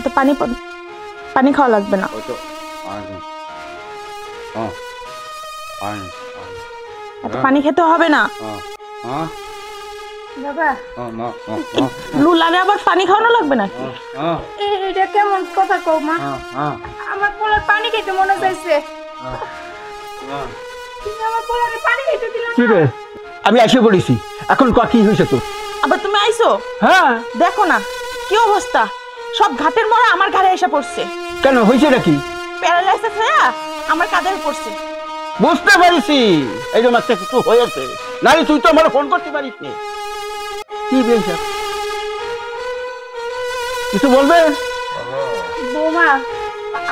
এত পানি খাওয়া লাগবে না। এত পানি খেতে হবে না বাবা। লুলারে আবার পানি খাওয়ানো লাগবে নাকি? এটা কেমন কথা কও মা? আমার পোলার পানি খেতে মনে চাইছে। তুমি আমার পোলারে পানি খেতে দিলা না? কি রে, আমি এসে পড়েছি, এখন কি হয়েছে তো? আবার তুমি আইছো? হ্যাঁ, দেখো না কি অবস্থা, সব ঘাটের মরা আমার ঘাড়ে এসে পড়ছে। কেন হয়েছে নাকি? প্যারালাইসিস হয়ে আমার কাঁধে পড়ছে। বুঝতে পারিছি এইরকম একটা কিছু হয়েছে, নারী তুই তো আমার ফোন করতে পারিস নি। কি বেশা কিছু বলবে? বৌমা,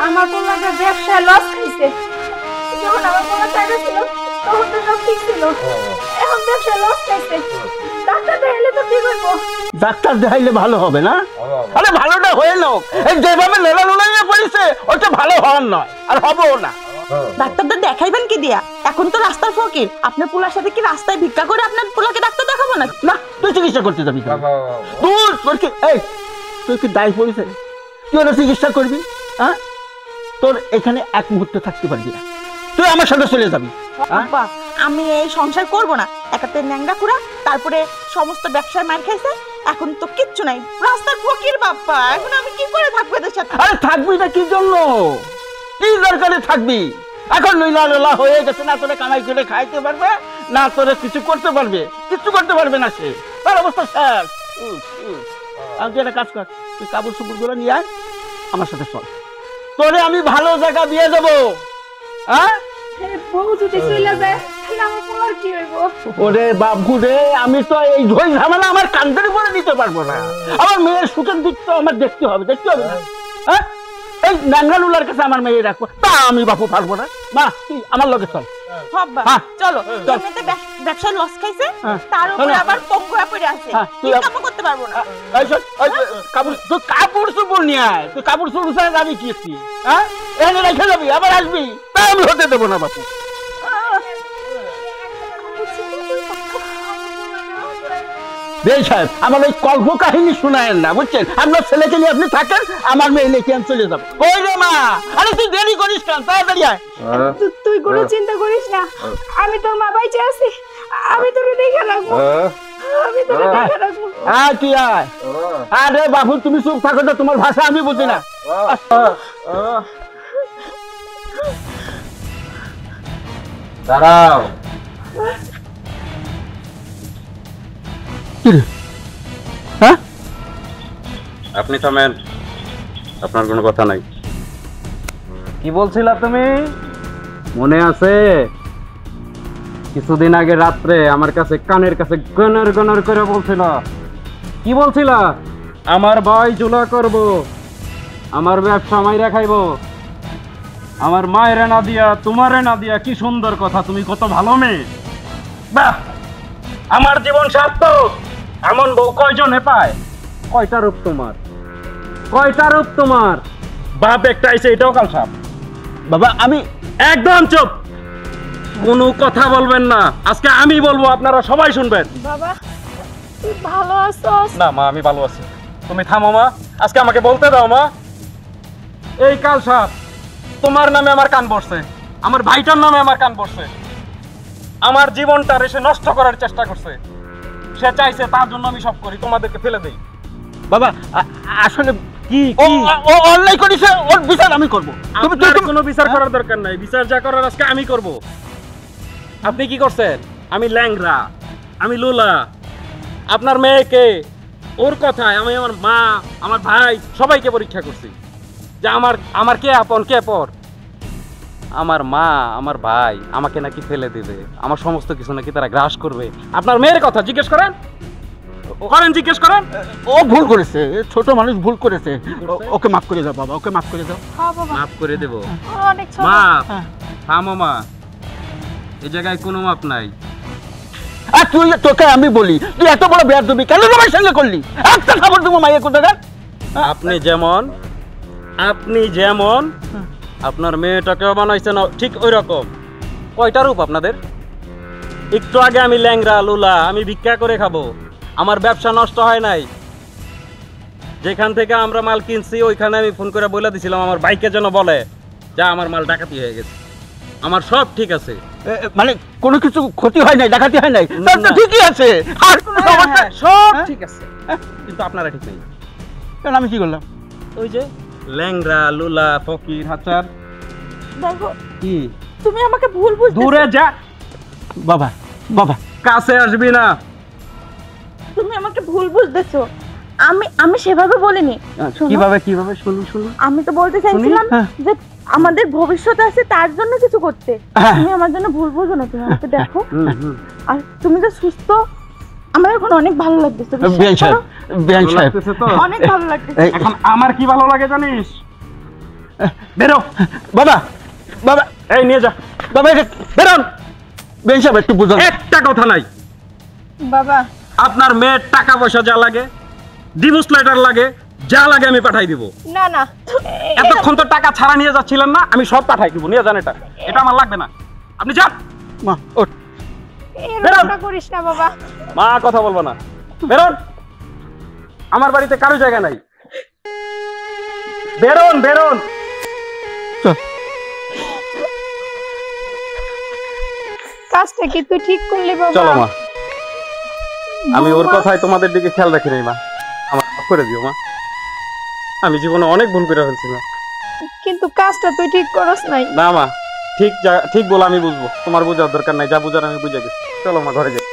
আমার পোলাটা ব্যবসায় লস খাইছে। যখন আমার পোলা টাকা ছিল তখন তো সব ঠিক ছিল, এখন ব্যবসায় লস খাইছে। ডাক্তার দেখাইলে তো ঠিক হইব। ডাক্তার দেখাইলে ভালো হবে না? আরে ভালোটা হয়ে লোক, এই যেভাবে লেলা লুলাইয়া পড়েছে ওটা ভালো হওয়ার নয়, আর হবেও না। ডাক্তারদের দেখাইবেন কি দিয়া? এখন তো রাস্তার ফকির, আপনার পোলার সাথে কি রাস্তায় ভিক্ষা করে আপনার পোলাকে ডাক্তার দেখাবো না? না, তুই চিকিৎসা করতে যাবি দূর করছি। এই তুই কি দায় পড়েছে, তুই ওরা চিকিৎসা করবি? হ্যাঁ, তোর এখানে এক মুহূর্ত থাকতে পারবি না, তুই আমার সাথে চলে যাবি। বাবা, আমি এই সংসার করব না। একাতে ন্যাংরা কুড়া, তারপরে সমস্ত ব্যবসায় মার খাইছে, এখন তো কিচ্ছু নাই, রাস্তার ফকির বাবা। এখন আমি কি করে থাকবো এদের সাথে? আরে থাকবি না কি জন্য, কি দরকারে থাকবি? এখন লীলা লীলা হয়ে গেছে না, তোরে কামাই করে খাইতে পারবে না, তোরে কিছু করতে পারবে, কিছু করতে পারবে না সে, তার অবস্থা শেষ। আমি তুই একটা কাজ কর, তুই কাপড় চোপড় গুলো নিয়ে আয়, আমার সাথে চল, তোরে আমি ভালো জায়গা দিয়ে দেবো। হ্যাঁ, বউ যদি চলে যায় তাহলে আমার পোলার কি হইব? ওরে বাবু রে, আমি তো এই ঝই ঝামেলা আমার কান্দের উপরে নিতে পারবো না। আমার মেয়ের সুখের দিক তো আমার দেখতে হবে না? হ্যাঁ, এই ন্যাংরালুলার কাছে আমার মেয়ে রাখবো, তা আমি বাপু পারবো না। মা তুই আমার লগে চল। চলো, এমনিতে ব্যবসায় লস খাইছে, তার উপরে আবার পঙ্গু হয়ে পড়ে আছে, কি কাম করতে পারবো না। কাপড় চোপড় নিয়ে আয়, তুই কাপড় চোপড় ছাড়া যাবি কি? হ্যাঁ, এখানে রেখে যাবি, আবার আসবি, তা আমি হতে দেবো না বাপু। বেশ সাহেব, আমার ওই কল্প কাহিনী শোনায়েন না, বুঝছেন? আপনার ছেলেকে নিয়ে আপনি থাকেন, আমার মেয়ে নিয়ে আমি চলে যাবো। কই রে মা? আরে তুই দেরি করিস কেন, তাড়াতাড়ি আয়। তুই কোনো চিন্তা করিস না, আমি তোর মা বাইচে আছি, আমি তোরে দেখে রাখবো, আমি তোরে দেখে রাখবো। আয় তুই আয়। আরে বাবু তুমি চুপ থাকো তো, তোমার ভাষা আমি বুঝি না। দাঁড়াও। হ্যাঁ, আপনি থামেন, আপনার কোনো কথা নাই। কি বলছিলা তুমি? মনে আছে কিছুদিন আগে রাত্রে আমার কাছে কানের কাছে গনর গনর করে বলছিল? কি বলছিলা? আমার ভাই জুলা করব, আমার ব্যবসা মাইরা খাইব, আমার মায়ের না দিয়া তোমারে না দিয়া। কি সুন্দর কথা, তুমি কত ভালো মেয়ে। বাহ, আমার জীবন সার্থক। এমন বউ কয়জনে পায়? কয়টা রূপ তোমার, কয়টা রূপ তোমার? বাপ একটা আইছে, এটাও কাল সাপ। বাবা আমি একদম চুপ, কোনো কথা বলবেন না। আজকে আমি বলবো, আপনারা সবাই শুনবেন। বাবা তুই ভালো আছিস? না মা, আমি ভালো আছি। তুমি থামো মা, আজকে আমাকে বলতে দাও মা। এই কাল সাপ তোমার নামে আমার কান পড়ছে, আমার ভাইটার নামে আমার কান পড়ছে, আমার জীবনটা সে নষ্ট করার চেষ্টা করছে। সে চাইছে, তার জন্য আমি সব করি, তোমাদেরকে ফেলে দেই। বাবা আসলে কি ও অন্যায় করেছে, ওর বিচার আমি করবো। তোমার কোনো বিচার করার দরকার নাই, বিচার যা করার আজকে আমি করব। আপনি কি করছেন? আমি ল্যাংরা, আমি লোলা, আপনার মেয়েকে ওর কথায় আমি আমার মা, আমার ভাই সবাইকে পরীক্ষা করছি যে আমার কে আপন কে পর। আমার মা, আমার ভাই আমাকে নাকি ফেলে দিবে, আমার সমস্ত কিছু নাকি তারা গ্রাস করবে। আপনার মেয়ের কথা জিজ্ঞেস করেন, জিজ্ঞেস করেন। ও ভুল করেছে, ছোট মানুষ ভুল করেছে, ওকে মাফ করে দাও বাবা, ওকে মাফ করে দাও। হ্যাঁ বাবা, মাফ করে দেব। অনেক ছোট। মা থামো মা, এই জায়গায় কোনো মাপ নাই। আর তুই, তোকে আমি বলি, তুই এত বড় বেয়াদবি কেন তোমার সঙ্গে করলি? একটা খবর দেবো মাইয়া কোথাকার। আপনি যেমন আপনার মেয়েটাকেও বানাইছেন ঠিক ওই রকম। কয়টা রূপ আপনাদের? একটু আগে আমি ল্যাংরা লুলা, আমি ভিক্ষা করে খাবো, আমার ব্যবসা নষ্ট হয় নাই। যেখান থেকে আমরা মাল কিনছি ওইখানে আমি ফোন করে বলে দিছিলাম আমার বাইকে যেন বলে যা আমার মাল ডাকাতি হয়ে গেছে। আমার সব ঠিক আছে। মানে কোনো কিছু ক্ষতি হয় নাই, ডাকাতি হয় নাই, তার তো না। ঠিকই আছে। আর কোনো সমস্যা সব হ্যাঁ? ঠিক আছে, কিন্তু আপনারা ঠিক নেই। কেন আমি কি করলাম? ওই যে ল্যাংরা লুলা ফকির হাচার। দেখো কি তুমি আমাকে ভুল বুঝতেছো। দূরে যা, বাবা, বাবা কাছে আসবি না। তুমি আমাকে ভুল বুঝতেছো। আমি সেভাবে বলিনি। শোনো, কিভাবে শুনুন শুনুন। আমি তো বলতে চাইছিলাম হ্যাঁ। যে আমাদের ভবিষ্যৎ আছে তার জন্য কিছু করতে। হ্যাঁ। তুমি আমার জন্য ভুল বুঝো না, তুমি আমাকে দেখো। আর তুমি যে সুস্থ, আমার এখন অনেক ভালো লাগতেছে। বিশ্বাস বিয়ান সাহেব, করো, বিয়ান সাহেব, লাগতেছে তো? অনেক ভালো লাগতেছে। এই, এখন আমার কি ভালো লাগে জানিস? বেরো বাবা, বাবা, এই নিয়ে যা। বাবা, এটা বেরোন। বিয়ান সাহেব একটু বুঝুন। একটা কথা নাই। বাবা আপনার মেয়ের টাকা পয়সা যা লাগে, ডিভোর্স লেটার লাগে, যা লাগে আমি পাঠাই দিব। না না এতক্ষণ তো টাকা ছাড়া নিয়ে যাচ্ছিলেন না, আমি সব পাঠাই দিব। নিয়ে যান, এটা এটা আমার লাগবে না। আপনি যান। মা ওঠ। এরকমটা করিস না বাবা। মা কথা বলবো না, বেরোন। আমার বাড়িতে কারো জায়গা নাই। বেরোন বেরোন। চল। কাজটা কি তুই ঠিক করলি বাবা? চলো মা, আমি ওর কথায় তোমাদের দিকে খেয়াল রাখি নাই মা, আমার মাফ করে দিও মা। আমি জীবনে অনেক ভুল করে ফেলছি মা। কিন্তু কাজটা তুই ঠিক করস নাই। না মা, ঠিক বলে আমি বুঝবো, তোমার বোঝার দরকার নাই, যা বুঝার আমি বুঝে গেছি। চলো মা, ঘরে যাই।